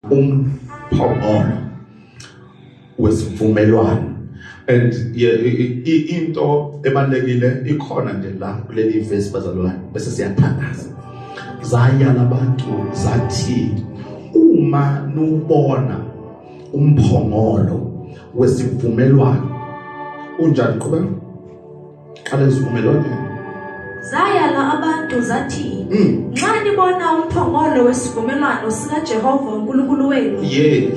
umphongolo wesivumelwano. And into ebalekile ikhona nje la kuleli verse bazalwane bese siyathandaza. Zaya labantu zathi uma nubona umphongolo wesivumelwano unjani qhubeka qala isivumelwano. Zaya la abantu zathi nxa nibona umphongolo wesivumelwano sika Jehova uNkulunkulu wenu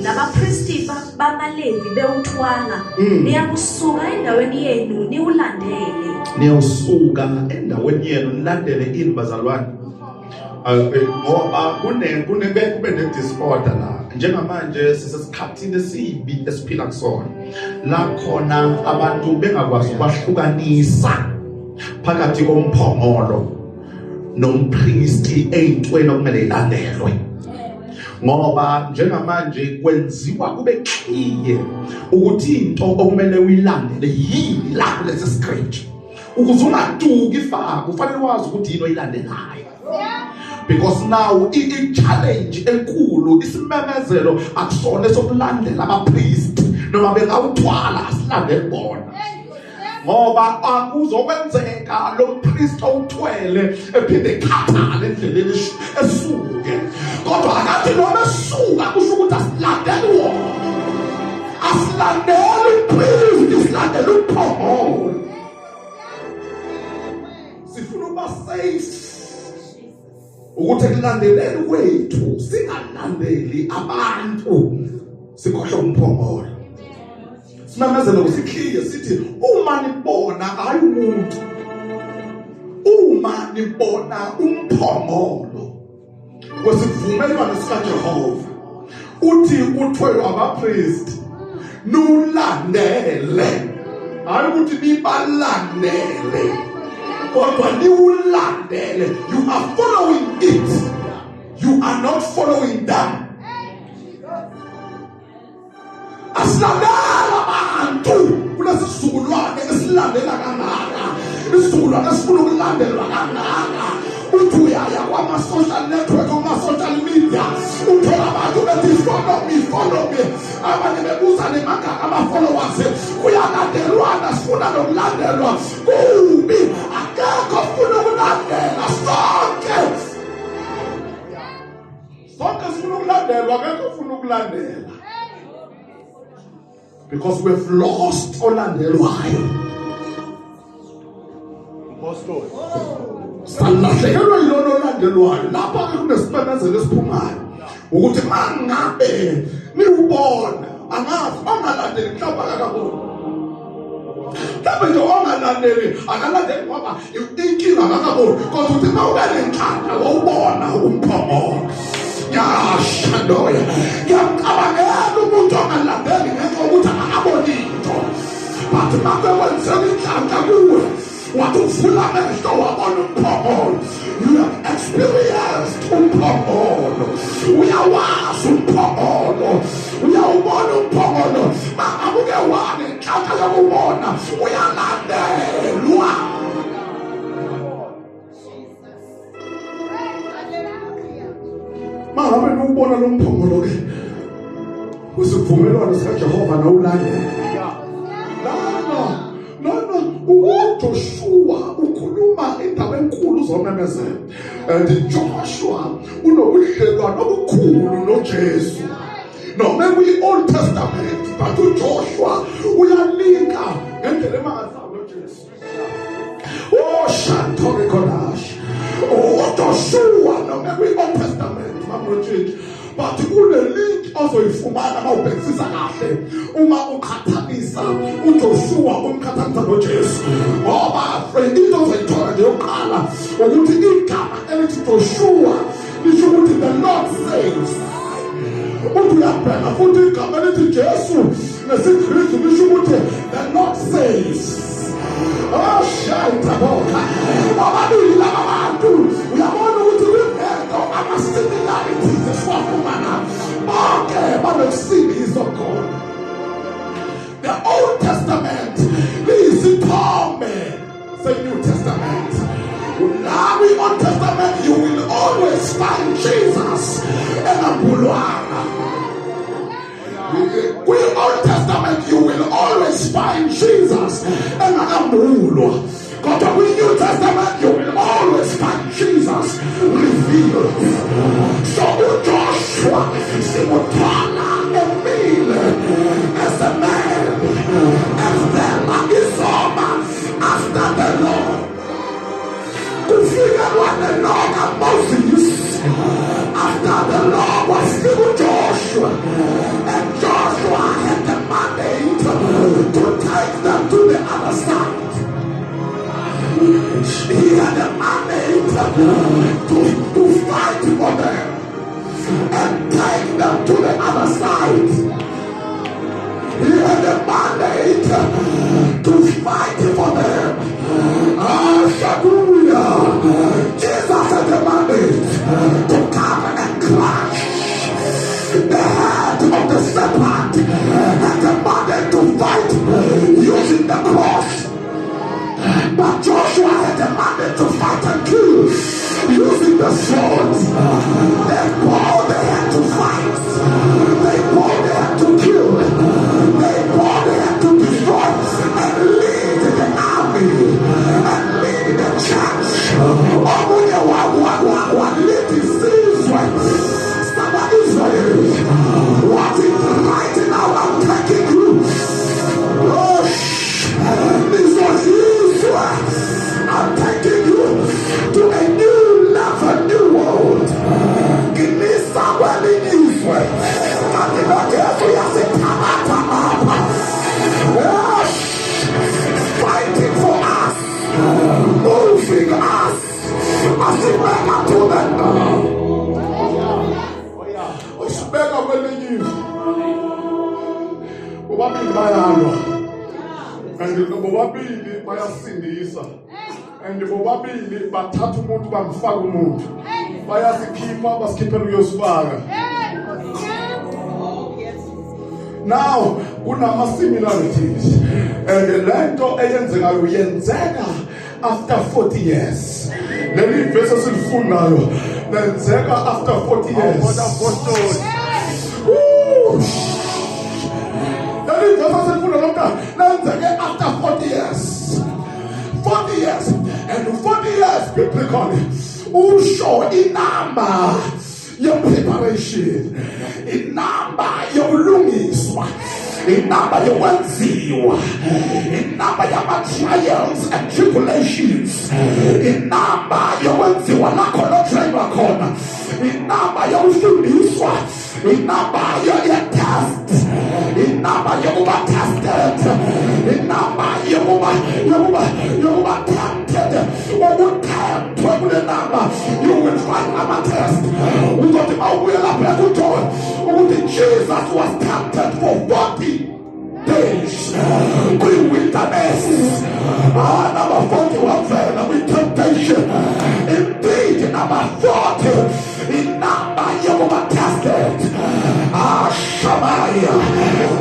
nabapristi bamaLevi bewuthwala niyakusuka endaweni yenu niwulandele. Niyawusuka endaweni yenu nilandele ini bazalwane. Ngoba kube ne-disorder la njengamanje sisesikhathini esibi esiphila kusona la khona abantu bengakwazi ukwahlukanisa phakathi komphongolo nompristi eyintweni okumele ilandelwe. Ngoba njengamanje kwenziwa kube clear ukuthi into okumele uyilandele yini la kulesi scripture ukuze ungaduki ifaka kufanele wazi ukuthi yini oyilandelayo. Because now i-challenge enkulu isimemezelo akusona sokulandela abapristi noma bengawuthwala asilandele bona. Ngoba akuzokwenzeka lo mpristi owuthwele ephinde ekhathale endleleni esuke. Kodwa akathi noma esuka kusho ukuthi asilandele wona. Asilandele upristi, silandele umphongolo. Sifuna ukuba safe ukuthi ekulandeleni kwethu singalandeli abantu sikhohle umphongolo. Simemezelo kusikhiye sithi uma nibona hayi umuntu, uma nibona umphongolo wesivumelwano sika Jehova uthi uthwele abapristi nulandele, hayi ukuthi nibalandele kodwa niwulandele. You are following it, you are not following them. Asilandela abantu kulesi sizukulwane esilandela kangaka, isizukulwane esifuna ukulandelwa kangaka. Uthi uyaya kwama-social network, kuma-social media, uthola abantu bethi follow me. Abanye bebuza nemagama ama-followers, kuyalandelwana, sifuna nokulandelwa. Kubi, akekho sifuna ukulandela, sonke sifuna ukulandelwa, akekho sifuna ukulandela. Because we've lost olandelwayo. Salahlekelwa yilona olandelwayo. Lapha ke kunesimemezelo esiphumayo ukuthi mangabe niwubona angazi ongalandeli mhlawumbe akakaboni. Mhlawumbe nje ongalandeli akalandeli ngoba inkinga akakaboni. Kodwa uthi ma ube nenhlanhla wawubona umphongolo. Yashandoya ngiyacabangela umuntu ongalandeli ngenxa ukuthi akaboni into. But makwe wenzela inhlanhla kuwe wathi uvula amehlo wabona umphongolo. You have experienced umphongolo, uyawazi umphongolo, uyawubona umphongolo. Mangabuke wane inhlanhla yakubona uyalandelwa. Mahabe nubona lo mphongolo ke usivumelwano sika Jehova nawulandela. uJoshua ukhuluma indaba enkulu uzomemezela. And Joshua unobudlelwano obukhulu noJesu. Noma kwi-Old Testament but uJoshua uyalinka ngendlela emangazayo noJesu. Oh Shantori Kodash. uJoshua noma kwi-Old Testament mamrojiji but kule-link ozoyifumana mawubhekisisa kahle uma uqhathanisa uJoshua umqhathanisa noJesu. Ngoba into ozoyithola nje yokuqala ukuthi igama elithi Joshua lisho ukuthi the Lord saves. Uthi uyabheka futhi igama elithi Jesu nesiKristu lisho ukuthi the Lord saves. Oh shayitaboka ababili laba bantu uyabona ukuthi kunento ama-similarities esiwafumana bonke banesibhizo khona. The Old Testament liyisithombe se-New Testament. Now in Old Testament you will always find Jesus and a bulwana. always find Jesus engakambulwa. Kodwa kwi-New Testament you will always find Jesus revealed. So uJoshua simuthola Emile as a man, as them is after the Lord. Kufika the Lord and Moses. After the Lord was still Joshua, and Joshua had the mandate to take them to the other side. He had the mandate to fight for them and take them to the other side. He had the mandate to fight for them. Hallelujah. Jesus had the mandate to come and crush the head of the serpent, and the mandate to fight using the cross. But Joshua had the mandate to fight and kill using the sword. They both they had to fight. They both they had to kill. They both they had to destroy and lead the army and lead the church. What lead Israel? What is right now? I'm taking you. This was Israel. I'm taking you to a new level, a new world. Give me somewhere in Israel. I did not care for you. I said, fighting for us, moving us. I said, back up to that now. Back up with you. What is my honor? And the Bobabili by a Sindisa. And the Bobabili by Tatumut by Fagumut. By a keeper was keeping your father. Now, we have similarities. And the land of Ayenzenga after 40 years. Let me verses in full now. Then Zega after 40 years. After 40 years. 40 years. And 40 years, biblically, who show in number your preparation, in number your lungs, in number your wenziwa, in number your trials and tribulations, in number your wenziwa nakona driver corner, in number your ufundiswa, in number your test, in number your tested, in number your tempted, what would tempt, what would the number, you will find number test. We got him out well up at the door. Jesus was tempted for 40 days. We wilderness. Number 41 fell with temptation. Indeed, number 40 in number you were tested. Shamaya,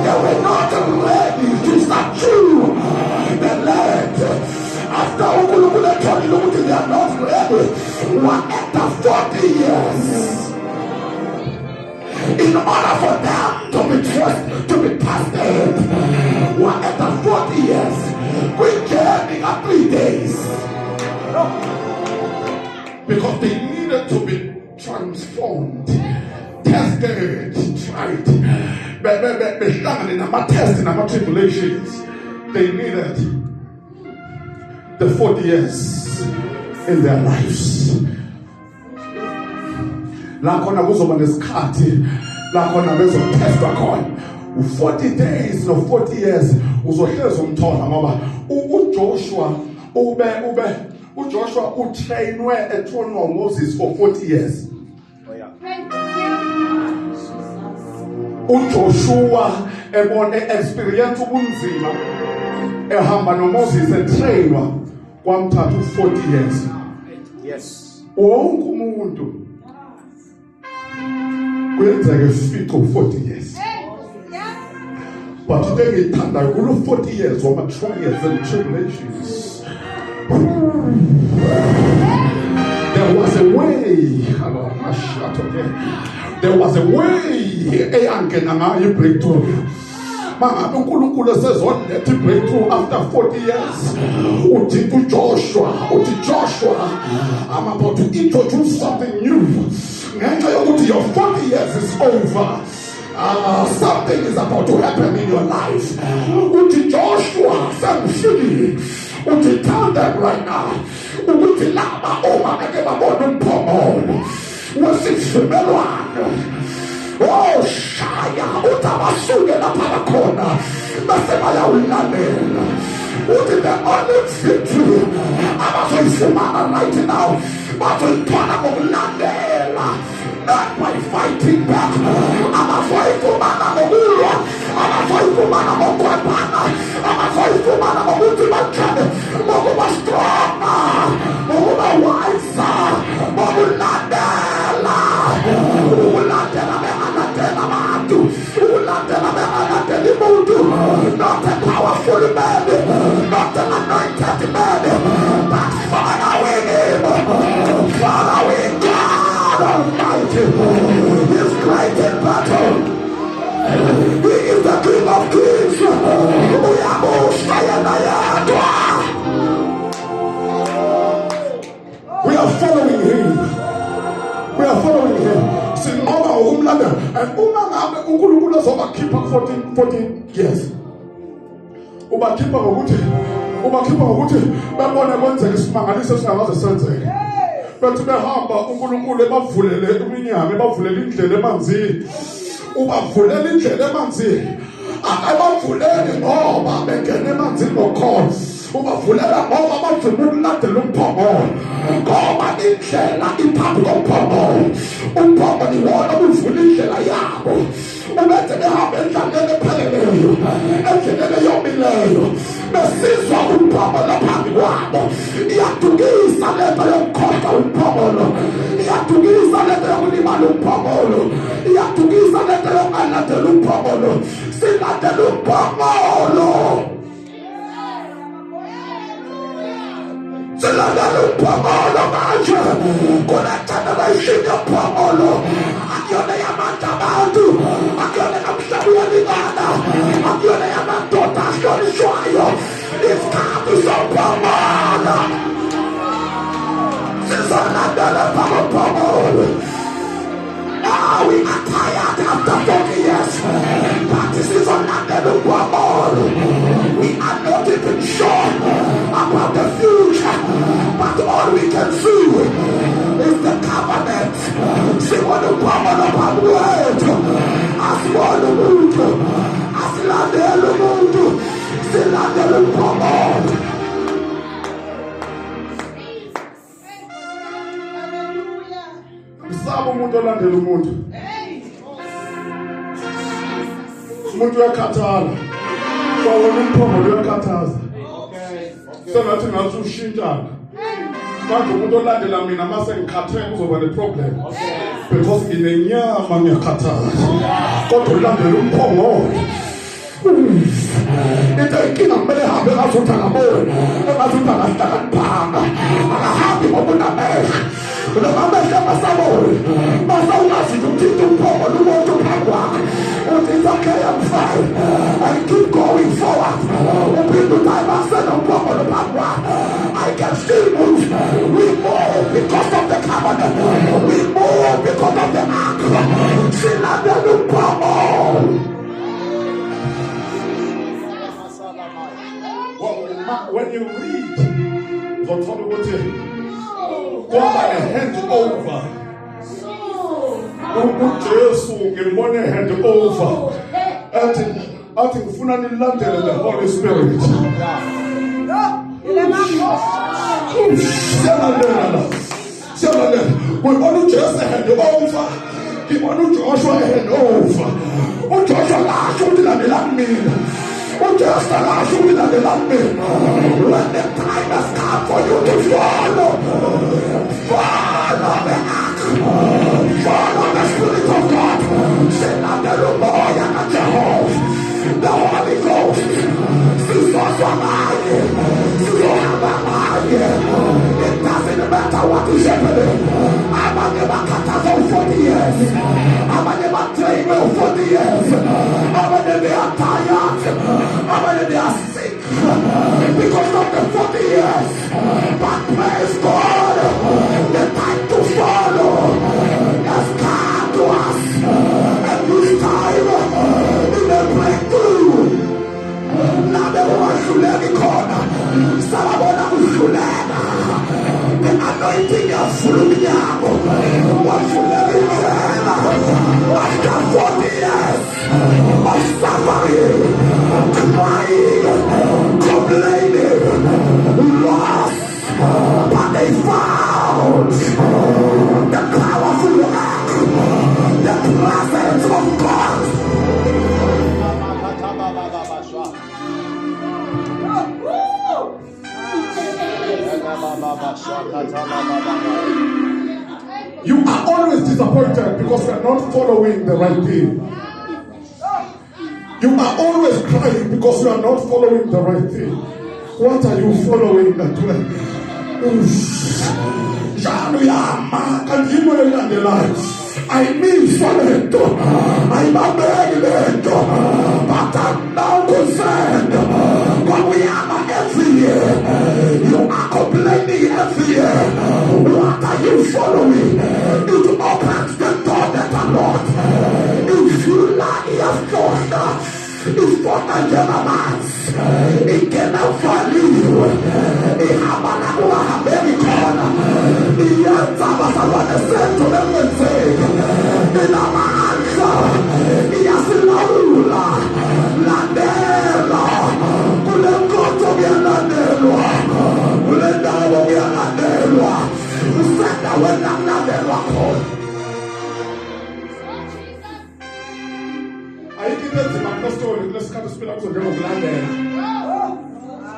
they were not ready to subdue the land. After Okulukule told you they are not ready. One after 40 years. In order for them to be tested, one after 40 years, we journey at 3 days. Because they needed to be transformed, tested, tried. But in our tests, in our tribulations, they needed the 40 years in their lives. La kona kuzoba nesikhathi la kona bezotesta khona 40 days no 40 years uzohleza umthola ngoba uJoshua uJoshua utrainwe etroni Moses for 40 years. uJoshua ebone experience ubunzima ehamba noMoses etrainwa kwamthatha 40 years. Yes. Wonke umuntu kwenzeke fico 40 years. But today we turn down 40 years of trials and tribulations. There was a way. There was a way. Breakthrough. mangabe uNkulunkulu sezoletha breakthrough after 40 years, uthi uJoshua, I'm about to introduce something new. Ngenxa yokuthi your 40 years is over. Something is about to happen in your life. Uthi Joshua, uthi tell them right now. Uthi laba omake babona umphomola wesivumelwano. Oh shaya utabasuke lapha khona base bayawulalela. Uthi the only victory abazoyifumana right now bazoyithola ngokulandela, not by fighting back. Abazoyifumana ngokulwa, abazoyifumana ngokwabana, abazoyifumana ngokuthi bajane, ngokuba strong, ngokuba wise, ngokulandela, ukulandela behalatela abantu, ukulandela behalatela imuntu, not a powerful man, not an anointed man, but far away him, far away God Almighty, is great in battle. He is the King of Kings. We are following him. We are following him. See, Mama Umlanda and Umanga Unkulunkulu over keep 14 years. Ubakhipha ngokuthi babone kwenzeka isimangaliso singaze senzeke. Bathi behamba uNkulunkulu ebavulele iminyama, ebavulele indlela emanzini. Ubavulela indlela emanzini. Akabavuleli ngoba bengena emanzini ngokhona. Ubavulela ngoba bafuna ukulandela umphongolo. Ngoba indlela iphambi komphongolo. Umphongolo iwona uvula indlela yabo. Ubethe behambe endleleni epheleleyo, endleleni eyomileyo, besizwa umphongolo phambi kwabo. Iyadukisa lento yokukhohlwa umphongolo, iyadukisa lento yokulimala umphongolo, iyadukisa lento yokungalandela umphongolo. Silandela umphongolo, silandela umphongolo manje. Kunathanda bayishinga umphongolo. Akuyona yabantu abantu, akuyona kamhlabu yalingana, akuyona yamandoda ahlonishwayo. Isikhathi somphongolo, sizolandela umphongolo. We are tired after 40 years, but this is another one. We are not even sure about the future, but all we can see is the covenant. See what the woman of our word, as one of the as Landel, still Landel, Sabo umuntu olandela umuntu. Umuntu uyakhathala. Bawona umphongolo uyakhathaza. Sengathi ngathi ushintshana. Manje umuntu olandela mina mase ngikhathele kuzoba ne problem. Because nginenyama ngiyakhathala. Kodwa ulandela umphongolo. Into inkinga kumele hambe ngazuthi angabona, engazuthi angahlakaniphanga, akahambi ngobunamehlo. Noma amehlo angasaboni, mase ungazi ukuthi umphongolo umuntu phambi kwakhe. Uthi it's okay, I'm fine, and keep going forward. Uphinde uthi ayibasena umphongolo phambi kwakhe. I can still move. We move because of the covenant. We move because of the ark. Silandela umphongolo. When you read the Torah, God had a hand over. Jesus gave one hand over. I think Funani landed the Holy Spirit. We want to just hand over. We want to Joshua hand over. Oh, Joshua, last one did not me. When the time has come for you to follow the act, follow the Spirit of God, send out the Lord and Jehovah, the Holy Ghost, it doesn't matter what is happening. I'm never cut off 40 years. I'm never trained 40 years. I'm never tired. years. But praise God, the time to follow has come to us. And this time, in the breakthrough, now the one should let it go. Salabona Ushulana, the anointing of Fulumiamo, what should let it go. After 40 years of suffering, crying, complaining, lost, but they found the powerful act, the presence of God. You are always disappointed because you are not following the right thing. You are always crying because you are not following the right thing. What are you following that way? I mean solento. I'm a lento, but I'm now concerned. But we are every year. You are complaining every year. What are you following? It opens the door that the Lord. If you lie your thought, it's for the Germans. It cannot value. It happened to American. The answer was about the same to them and say, in our answer, yes, Laula, Landela, couldn't go to be a Landela, couldn't die to be a Landela, who said that when I'm not there, lesikhathi siphila kuzo njengokulandela.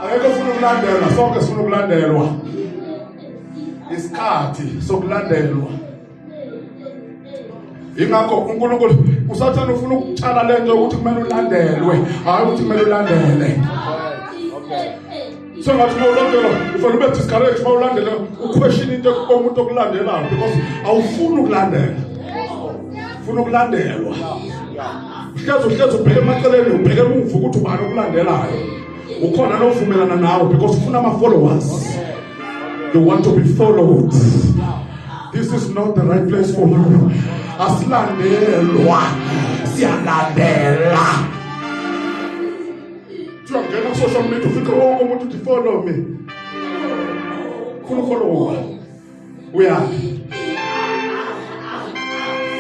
Akekho ufuna ukulandelwa, sonke sifuna ukulandelwa. Isikhathi sokulandelwa. Ingakho uNkulunkulu usathana ufuna ukutshala lento ukuthi kumele ulandelwe, hayi ukuthi kumele ulandele. So ngathi mawulandela ufuna ube discouraged mawulandela uquestion into komuntu okulandelayo because awufuni ukulandela. Ufuna ukulandelwa. Uhlezi ubheke emaceleni ubheke emuva ukuthi ubani okulandelayo. Ukhona novumelana nawe because ufuna ama followers. You want to be followed. This is not the right place for you. Asilandelwa. Siyalandela. Ngena ku social media ufike wonke umuntu uthi follow me. Ufuna follow. We are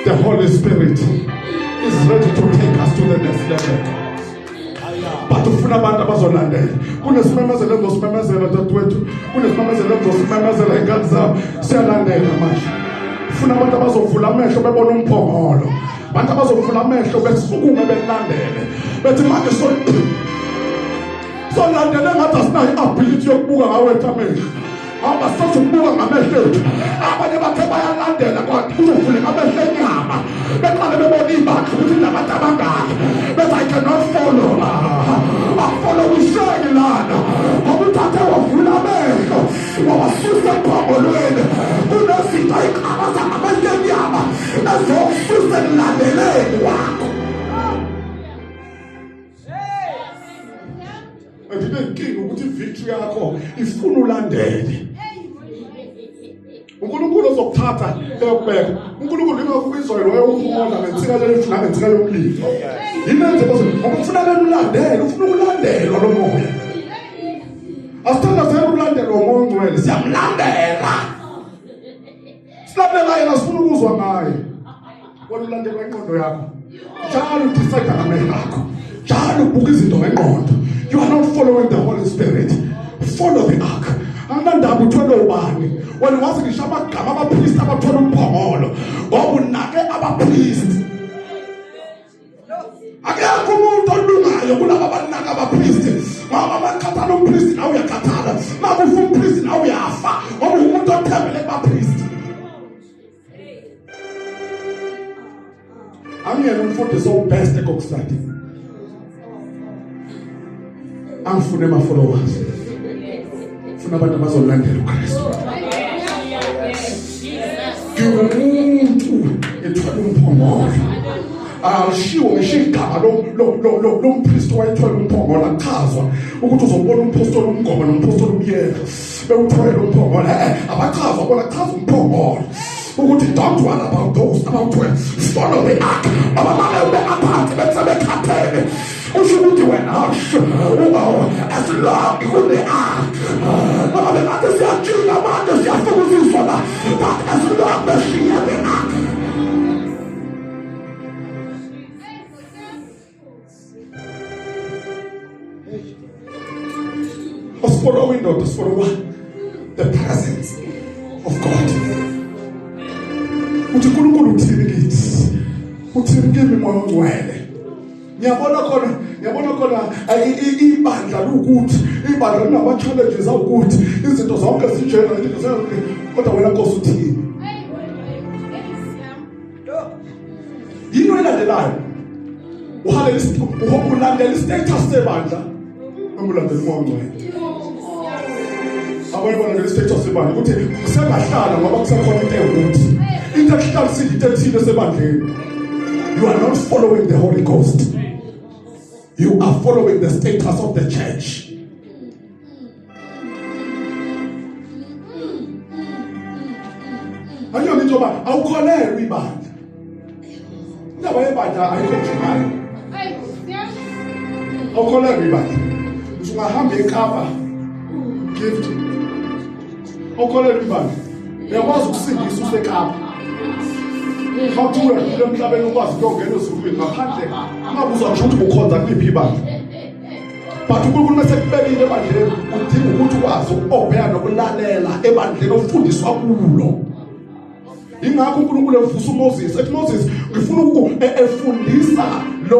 the Holy Spirit is ready to take us to the next level. But ufuna abantu abazolandela. Kunesimemezelo enzosimemezela dadewethu. Kunesimemezelo enzosimemezela ingane zabo. Siyalandela manje. Ufuna abantu abazovula amehlo bebona umphongolo. Abantu abazovula amehlo besukume belandele. Bethi manje so landele ngathi asinayo ability yokubuka ngawethu amehlo. Aba sokubuka ngamehlo ethu. Abanye bathe bayalandela kodwa kuzovuleka amehlo enyama. Beqale bebona ibandla ukuthi labantu abangaki. But I cannot follow. I follow uShayilana. Ngokuthathe wavula amehlo. Wawasusa phongolweni. Kunezinto ayikhabaza ngamehlo enyama. Ezokususa elandeleni wakho. Andinenkinga ukuthi victory yakho ifuna ulandele. uNkulunkulu uzokuthatha ekubeka. uNkulunkulu ingakubizwa loyo uhola ngensika lefuna ngensika yomlilo. Yinenze ukuthi ngokufuna ulandele, ufuna ukulandelwa lo moya. Asithanda sele ukulandelwa umoya ongcwele, siyamlandela. Silandela yena sifuna ukuzwa ngaye. Wena ulandelwa ingqondo yakho. Njalo udecide ngamehlo akho. Njalo ubuka izinto ngengqondo. You are not following the Holy Spirit. Follow the ark. Anandaba uthole ubani. Wena wazi ngisho amagama abapriest abathola umphongolo. Ngoba unake abapriest. Akekho umuntu olungayo kulabo abanaka abapriest. Ngoba bakhathala umpriest nawe uyakhathala. Uma ufuna umpriest nawe uyafa. Ngoba umuntu othembele kubapriest. Angiyena umfundisi obest ekokusadi. Angifune ama followers. Funa abantu abazolandela uKristu. Ngiwumuntu ethwala umphongolo. alishiwo ngisho igama lompristi wayethwele umphongolo achazwa ukuthi uzobona umpostoli umgomo nompostoli umyeka bewuthwele umphongolo abachazwa bona chaza umphongolo ukuthi don't worry about those about 12 follow the ark abamama beaphathe besebekhathele usho ukuthi wena as long kule ark ababe kade siyajika manje siyafukuziswa la but as long beshiya the ark following not follow the presence of God. Uthi uNkulunkulu uthini kithi? Uthini kimi moya ongcwele? Ngiyabona khona ibandla lokuthi ibandla linama challenges awukuthi izinto zonke zijela izinto zonke kodwa wena Nkosi uthini? Yini elandelayo? Ulandela status sebandla ulandela moya ongcwele. Abanye ngesikhathi sebandla ukuthi usengahlala ngoba kusekhona into ukuthi into ehlala sithi ethile sebandleni. You are not following the Holy Ghost. You are following the status of the church. Ayo ngithi ngoba awukholelwa ibandla. Indaba yebandla ayikho njalo. Awukholelwa ibandla. Usungahamba eKapa gift okholelwa ibandla uyakwazi ukusindisa useKapa mawuthula emhlabeni ukwazi ukungena ezulwini ngaphandle ungabuza nje ukuthi ukhonza kuliphi ibandla but uNkulunkulu mase kubekile ebandleni udinga ukuthi ukwazi ukubheka nokulalela ebandleni ofundiswa kulo. Ingakho uNkulunkulu evusa uMoses ethi Moses ngifuna efundisa lo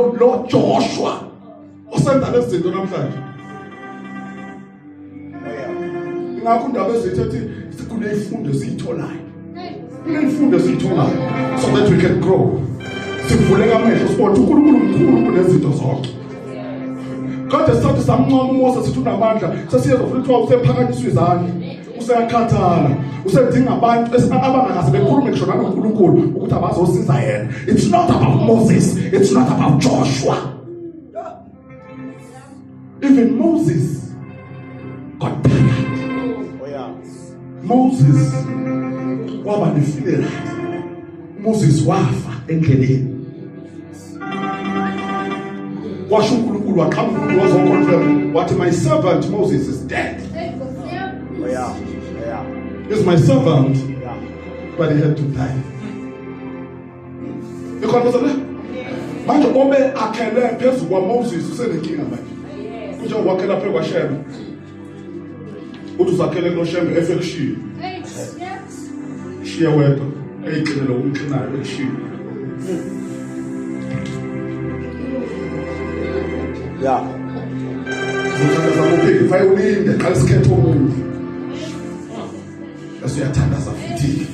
Joshua osenza lezi zinto namhlanje. Ngakho indaba ezithethi sikunezifundo esitholayo. Kunezifundo esitholayo so that we can grow. Sivuleka amehlo sibone uNkulunkulu mkhulu kunezinto zonke. Kade sathi samncoma uMoses sithi unamandla sesiyezwa futhi usephakanyiswa izandla. Useyakhathala, usedinga abantu abangakaze bekhulume ngisho noNkulunkulu ukuthi abazosiza yena. It's not about Moses, it's not about Joshua. Even Moses got tired. Moses waba nefuneral. Moses wafa endleleni. Washo uNkulunkulu waqhamuka wazoconfirm wathi my servant Moses is dead. He's my servant, but he had to die. Because manje obe akhele phezu kwa Moses usenenkinga manje. Kunje wakhela phezu kwa Shema. Uthi uzakhele kulo Shema efekushiya. Shiya wedwa eyiqinelo umqinayo ekushiya. Yeah. Zothanda zamupheki faya ulinde xa isikhetho umuntu. Asuyathandaza futhi.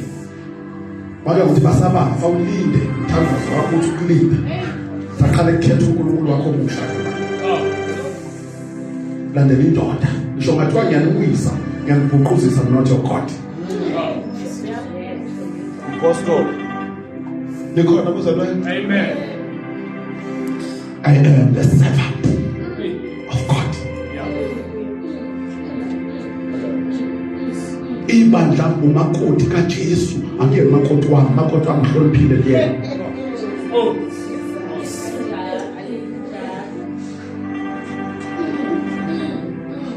Maka ukuthi basaba fa ulinde uthandaza wakho ukuthi ukulinda. Saqala ukukhetha uNkulunkulu wakho omusha. Landela indoda. Ngisho ngathiwa ngiyanibuyisa, ngiyanibhuquzisa not your God. Apostle. Nikhona kuzalwane? Amen. I am the servant of God. Ibandla umakoti kaJesu ake umakoti wami hloniphile yena.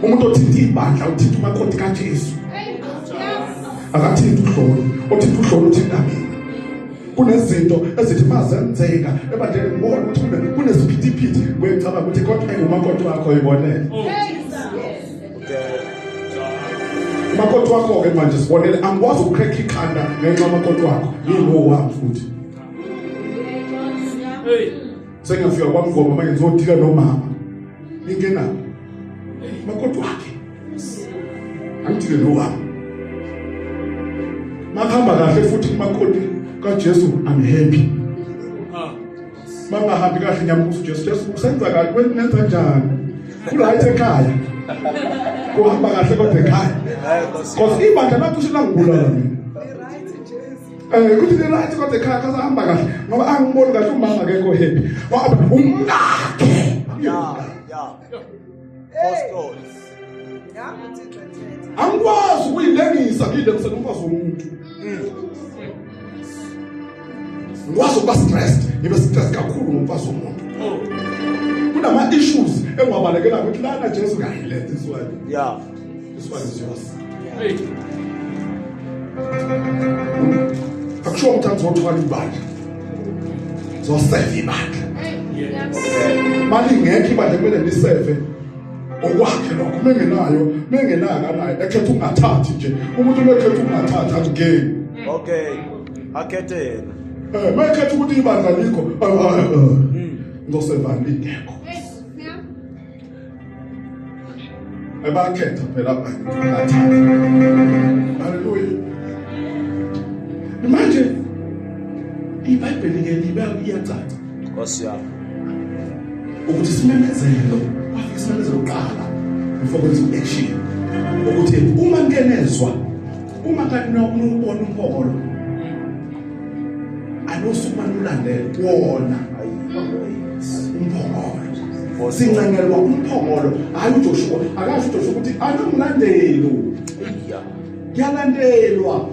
Umuntu othinta ibandla uthinta umakoti kaJesu. Akathinta uhlolo, othinta uhlolo uthinta mina. Kunezinto ezithi mazenzeka ebandleni ngibona ukuthi kunesiphithiphithi kwecaba ukuthi kodwa umakoti wakho uyibonele. Umakoti wakho ke manje sibonele angikwazi ukucrack ikhanda ngenxa umakoti wakho yini wami futhi. Sengiyafika kwamngoma manje ngizodika nomama. Ingena umakoti wakhe. Angidike nowami. Makhamba kahle futhi umakoti kaJesu I'm happy. Mama happy kahle ngiyambuza uJesu usenza kahle wenza kanjani? Uright ekhaya. Kuhamba kahle kodwa ekhaya. Because ibandla lathi ushila ngibulala mina. Kuthi le right kodwa ekhaya kasahamba kahle ngoba angiboni kahle uma angekho happy. Ngoba umngakhe. Apostles. Angikwazi ukuyilengisa ngilengisa nomfazi womuntu. Ngikwazi ukuba stressed, ngibe stressed kakhulu ngomfazi womuntu. Kunama issues engiwabalekela ukuthi lana Jesu kahle let this one. Yeah. This one is yours. Hey. Akusho umthathu wothwala ibandla. Zoseve ibandla. Mali ngeke ibandla kumele niseve. Okwakhe lokho mengenaka naye ekhetha ungathathi nje. Umuntu lekhetha ungathathi akugeni. Okay. Akhethe. Mayekhetha ukuthi ibandla likho. Ngoseva lingekho. Ebakhetha phela bathatha. Hallelujah. Imagine iBhayibheli ngeliba iyacaca. Nkosi yami. Ukuthi simemezelo, wafika isimemezelo uqala before kwenza action. Ukuthi uma ngenezwa, uma kanti ubona umpholo. Anosuma nulandela wona umpholo. Sincengelwa umpholo, hayi uJoshua, akasho uJoshua ukuthi anomlandelo. Yalandelwa.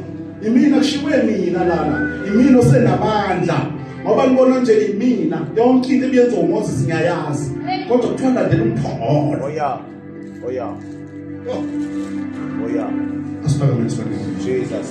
Imina kushiwe mina lana, imina osenamandla. Ngoba ngibona nje imina yonke into ebiyenza uMoses ngiyayazi. Kodwa kuthiwa landela umpholo. Oh yeah. Asibheke manje. Jesus.